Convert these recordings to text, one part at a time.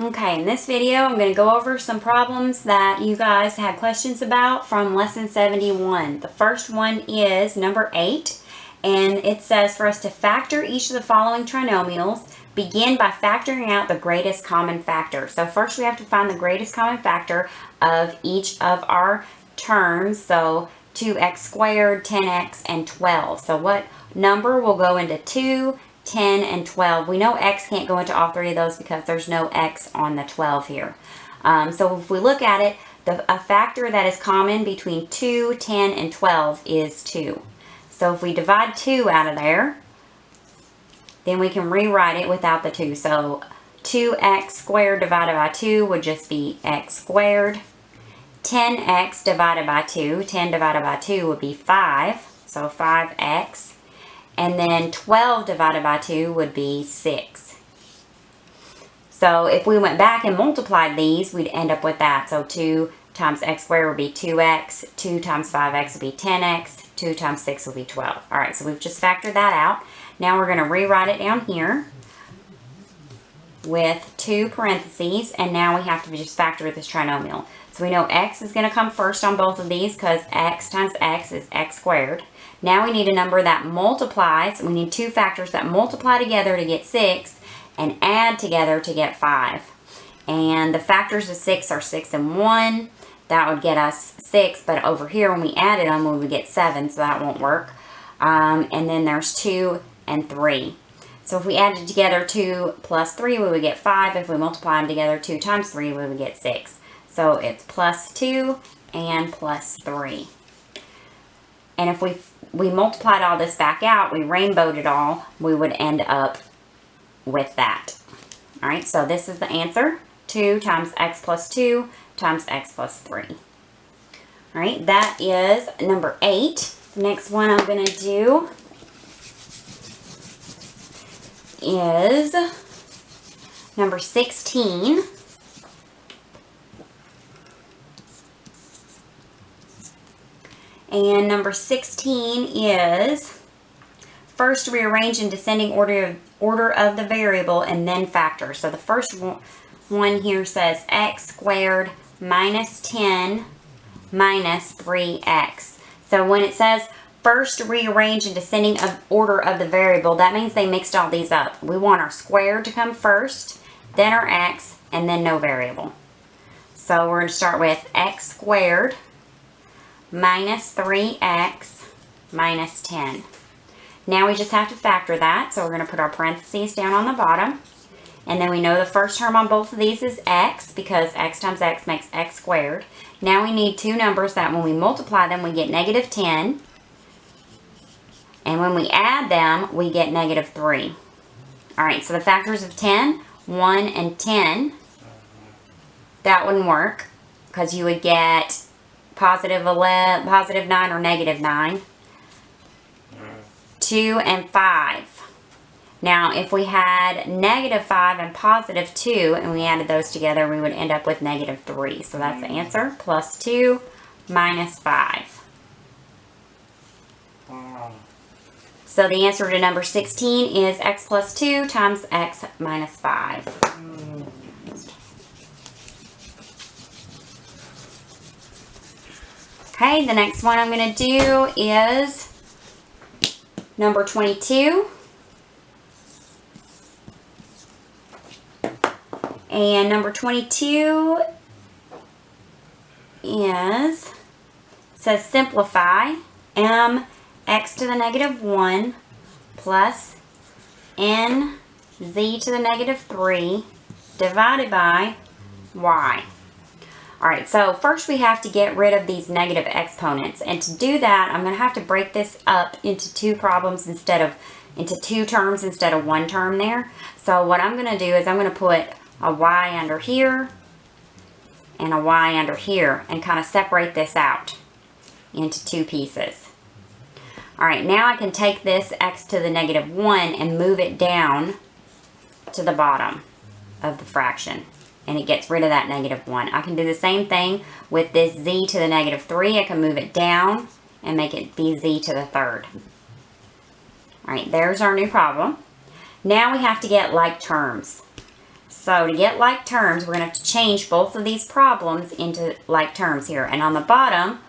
Okay, in this video I'm going to go over some problems that you guys had questions about from lesson 71. The first one is number 8, and it says for us to factor each of the following trinomials, begin by factoring out the greatest common factor. So first we have to find the greatest common factor of each of our terms. So 2x squared, 10x, and 12. So what number will go into 2, 10, and 12? We know x can't go into all three of those because there's no x on the 12 here. So if we look at it, a factor that is common between 2, 10, and 12 is 2. So if we divide 2 out of there, then we can rewrite it without the 2. So 2x squared divided by 2 would just be x squared. 10x divided by 2, 10 divided by 2 would be 5, so 5x. And then 12 divided by 2 would be 6. So if we went back and multiplied these, we'd end up with that. So 2 times x squared would be 2x, 2 times 5x would be 10x, 2 times 6 would be 12. All right, so we've just factored that out. Now we're going to rewrite it down here with 2 parentheses, and now we have to just factor this trinomial. So we know x is going to come first on both of these because x times x is x squared. Now we need a number that multiplies. We need 2 factors that multiply together to get 6 and add together to get 5. And the factors of 6 are 6 and 1. That would get us 6, but over here when we added them, we would get 7, so that won't work. And then there's 2 and 3. So if we added together 2 plus 3, we would get 5. If we multiply them together, 2 times 3, we would get 6. So it's plus 2 and plus 3. And if we multiplied all this back out, we rainbowed it all, we would end up with that. All right, so this is the answer. 2 times x plus 2 times x plus 3. All right, that is number 8. The next one I'm going to do is number 16. And number 16 is first rearrange in descending order of the variable and then factor. So the first one here says x squared minus 10 minus 3x. So when it says first rearrange in descending order of the variable, that means they mixed all these up. We want our squared to come first, then our x, and then no variable. So we're going to start with x squared minus 3x minus 10. Now we just have to factor that, so we're going to put our parentheses down on the bottom. And then we know the first term on both of these is x, because x times x makes x squared. Now we need 2 numbers that when we multiply them, we get negative 10. And when we add them, we get negative 3. All right, so the factors of 10, 1, and 10, that wouldn't work, because you would get positive 9 or negative 9. 2 and 5. Now, if we had negative 5 and positive 2, and we added those together, we would end up with negative 3. So that's the answer, plus 2 minus 5. So the answer to number 16 is x plus 2 times x minus 5. Okay, the next one I'm going to do is number 22. And number 22 says simplify mx to the negative 1 plus n z to the negative 3 divided by y. Alright, so first we have to get rid of these negative exponents. And to do that, I'm going to have to break this up into 2 problems into 2 terms instead of 1 term there. So what I'm going to do is I'm going to put a y under here and a y under here and kind of separate this out into 2 pieces. Alright, now I can take this x to the negative 1 and move it down to the bottom of the fraction. And it gets rid of that negative 1. I can do the same thing with this z to the negative 3. I can move it down and make it be z to the 3rd. Alright, there's our new problem. Now we have to get like terms. So to get like terms, we're going to have to change both of these problems into like terms here. And on the bottom,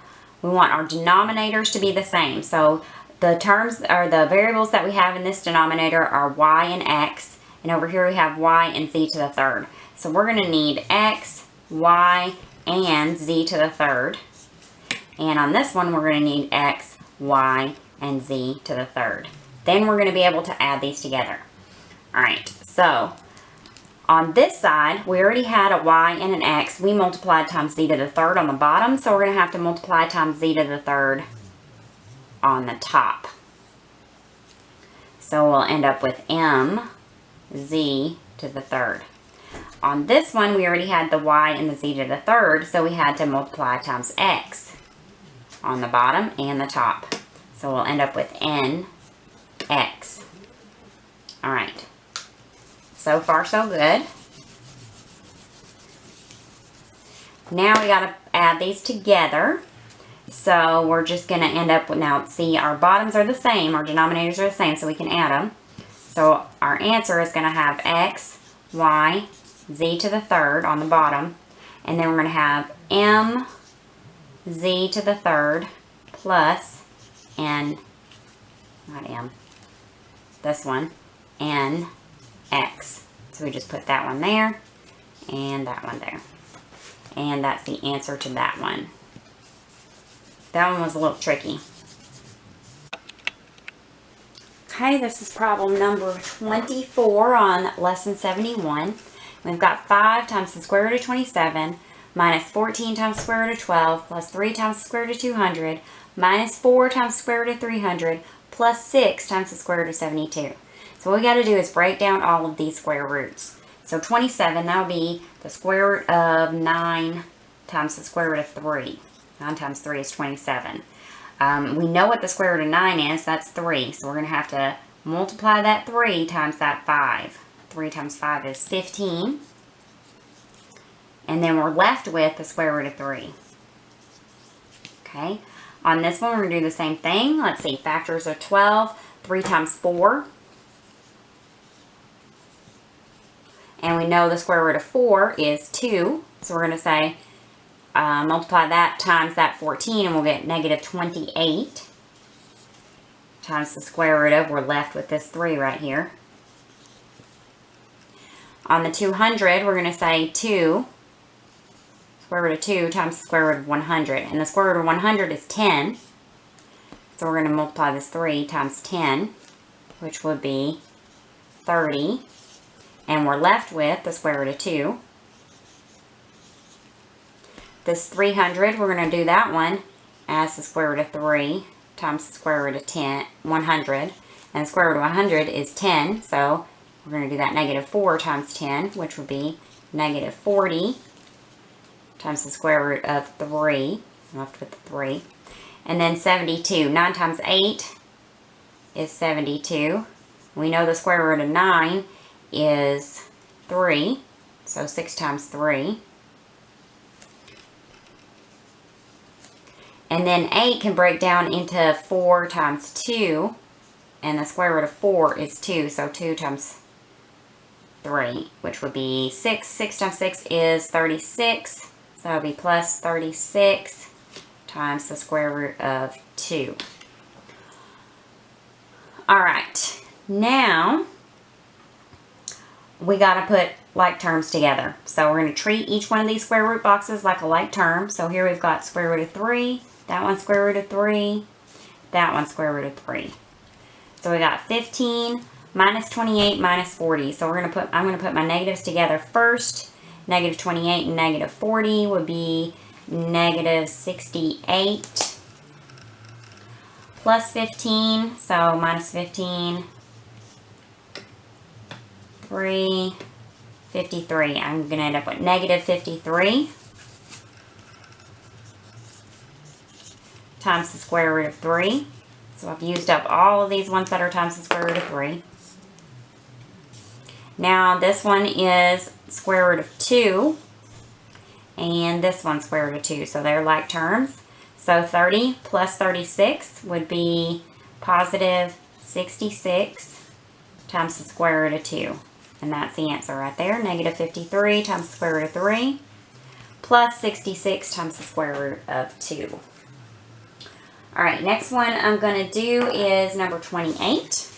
we want our denominators to be the same. So the terms, or the variables that we have in this denominator are y and x. And over here we have y and z to the third. So we're going to need x, y, and z to the third. And on this one, we're going to need x, y, and z to the third. Then we're going to be able to add these together. All right, so on this side, we already had a y and an x. We multiplied times z to the third on the bottom, so we're going to have to multiply times z to the third on the top. So we'll end up with m z to the third. On this one, we already had the y and the z to the third, so we had to multiply times x on the bottom and the top. So we'll end up with n x. All right. So far, so good. Now we got to add these together. So we're just going to end up with, now see, our bottoms are the same, our denominators are the same, so we can add them. So our answer is going to have x, y, z to the third on the bottom. And then we're going to have m z to the third plus n, not m, this one, n x. So we just put that one there and that one there. And that's the answer to that one. That one was a little tricky. Okay, this is problem number 24 on lesson 71. We've got 5 times the square root of 27 minus 14 times the square root of 12 plus 3 times the square root of 200 minus 4 times the square root of 300 plus 6 times the square root of 72. So what we got to do is break down all of these square roots. So 27, that would be the square root of 9 times the square root of 3. 9 times 3 is 27. We know what the square root of 9 is. That's 3. So we're going to have to multiply that 3 times that 5. 3 times 5 is 15. And then we're left with the square root of 3. Okay. On this one, we're going to do the same thing. Let's see. Factors are 12. 3 times 4. And we know the square root of 4 is 2. So we're going to say, multiply that times that 14, and we'll get negative 28 times the square root of, we're left with this 3 right here. On the 200, we're going to say 2, square root of 2 times the square root of 100. And the square root of 100 is 10. So we're going to multiply this 3 times 10, which would be 30. And we're left with the square root of 2. This 300, we're going to do that one as the square root of 3 times the square root of 100. And the square root of 100 is 10, so we're going to do that negative 4 times 10, which would be negative 40 times the square root of 3. Left with the 3. And then 72. 9 times 8 is 72. We know the square root of 9 is 3, so 6 times 3. And then 8 can break down into 4 times 2, and the square root of 4 is 2, so 2 times 3, which would be 6. 6 times 6 is 36, so that would be plus 36 times the square root of 2. Alright, now we got to put like terms together. So we're going to treat each one of these square root boxes like a like term. So here we've got square root of 3, that one square root of 3, that one square root of 3. So we got 15 minus 28 minus 40. So I'm going to put my negatives together first. Negative 28 and negative 40 would be negative 68 plus 15. So minus 15, 3, 53. I'm going to end up with negative 53 times the square root of 3. So I've used up all of these ones that are times the square root of 3. Now this one is square root of 2, and this one's square root of 2, so they're like terms. So 30 plus 36 would be positive 66 times the square root of 2. And that's the answer right there. Negative 53 times the square root of 3 plus 66 times the square root of 2. All right, next one I'm going to do is number 28.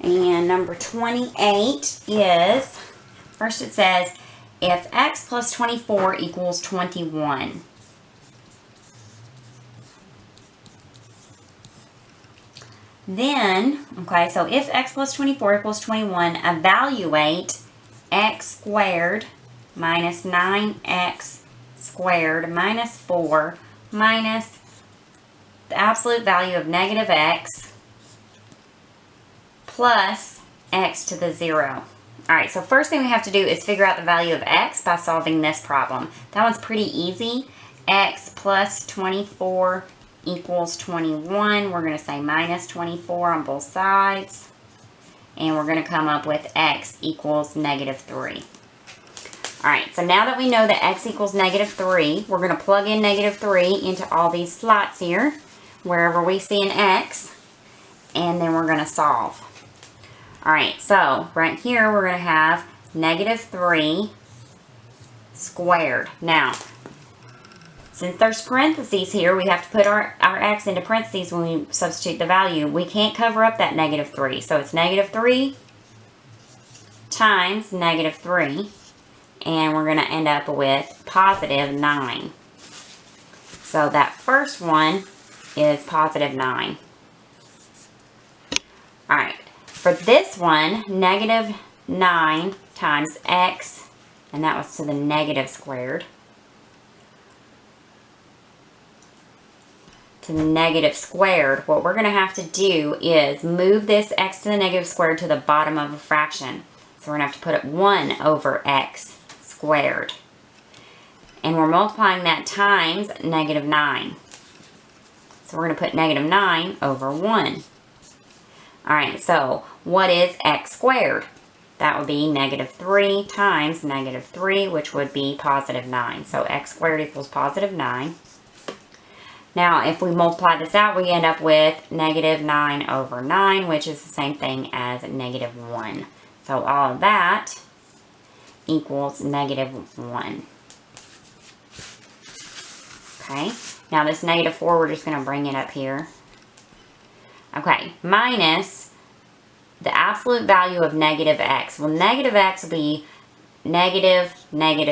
And number 28 is, first it says, if x plus 24 equals 21. Then, okay, so if x plus 24 equals 21, evaluate x squared minus 9x squared minus 4 minus the absolute value of negative x plus x to the 0. Alright, so first thing we have to do is figure out the value of x by solving this problem. That one's pretty easy. X plus 24 equals 21. We're going to say minus 24 on both sides. And we're going to come up with x equals negative 3. Alright, so now that we know that x equals negative 3, we're going to plug in negative 3 into all these slots here, wherever we see an x, and then we're going to solve. Alright, so right here we're going to have negative 3 squared. Now, since there's parentheses here, we have to put our x into parentheses when we substitute the value. We can't cover up that negative 3. So it's negative 3 times negative 3. And we're going to end up with positive 9. So that first one is positive 9. Alright. For this one, negative 9 times x, and that was to the negative squared, to the negative squared, what we're going to have to do is move this x to the negative squared to the bottom of a fraction. So we're going to have to put it 1 over x squared. And we're multiplying that times negative 9. So we're going to put negative 9 over 1. Alright, so what is x squared? That would be negative 3 times negative 3, which would be positive 9. So x squared equals positive 9. Now, if we multiply this out, we end up with negative 9 over 9, which is the same thing as negative 1. So all of that equals negative 1. Okay, now this negative 4, we're just going to bring it up here. Okay, minus the absolute value of negative x. Well, negative x will be negative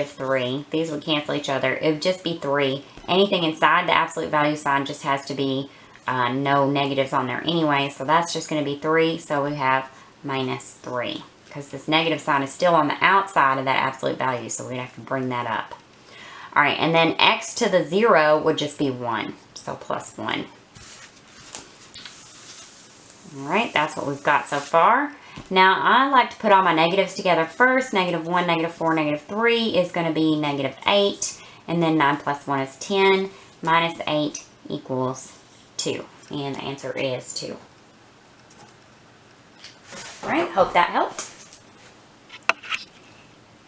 3. These would cancel each other. It would just be 3. Anything inside the absolute value sign just has to be no negatives on there anyway. So that's just going to be 3. So we have minus 3. Because this negative sign is still on the outside of that absolute value. So we'd have to bring that up. Alright, and then x to the 0 would just be 1. So plus 1. Alright, that's what we've got so far. Now, I like to put all my negatives together first. Negative 1, negative 4, negative 3 is going to be negative 8. And then 9 plus 1 is 10. Minus 8 equals 2. And the answer is 2. Alright, hope that helped.